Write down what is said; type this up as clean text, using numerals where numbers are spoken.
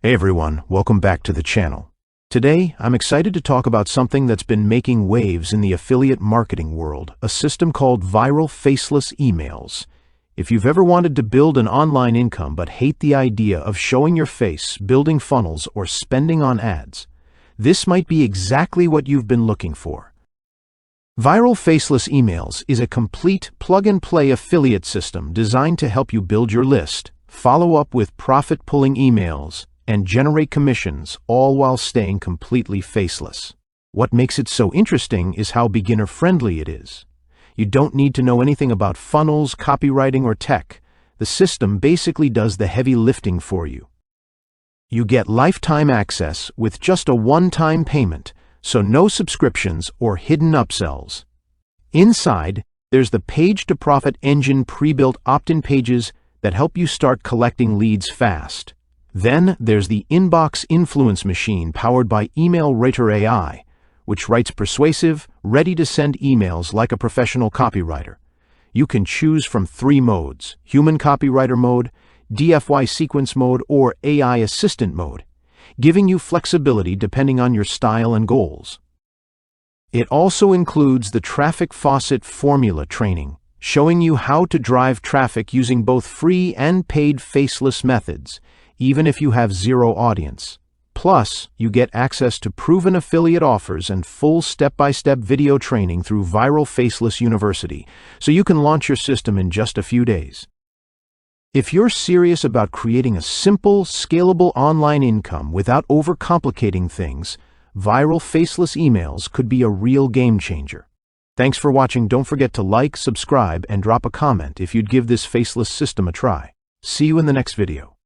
Hey everyone, welcome back to the channel. Today, I'm excited to talk about something that's been making waves in the affiliate marketing world, a system called viral faceless emails. If you've ever wanted to build an online income but hate the idea of showing your face, building funnels, or spending on ads, this might be exactly what you've been looking for. Viral Faceless Emails is a complete plug-and-play affiliate system designed to help you build your list, follow up with profit-pulling emails, and generate commissions, all while staying completely faceless. What makes it so interesting is how beginner-friendly it is. You don't need to know anything about funnels, copywriting, or tech. The system basically does the heavy lifting for you. You get lifetime access with just a one-time payment, so no subscriptions or hidden upsells. Inside, there's the page-to-profit engine pre-built opt-in pages that help you start collecting leads fast. Then there's the inbox influence machine powered by Email Writer AI, which writes persuasive, ready-to-send emails like a professional copywriter. You can choose from 3 modes: human copywriter mode, DFY sequence mode, or AI assistant mode, giving you flexibility depending on your style and goals. It also includes the traffic faucet formula training, showing you how to drive traffic using both free and paid faceless methods, even if you have zero audience. Plus, you get access to proven affiliate offers and full step-by-step video training through Viral Faceless University, so you can launch your system in just a few days. If you're serious about creating a simple, scalable online income without overcomplicating things, Viral Faceless Emails could be a real game changer. Thanks for watching. Don't forget to like, subscribe, and drop a comment if you'd give this faceless system a try. See you in the next video.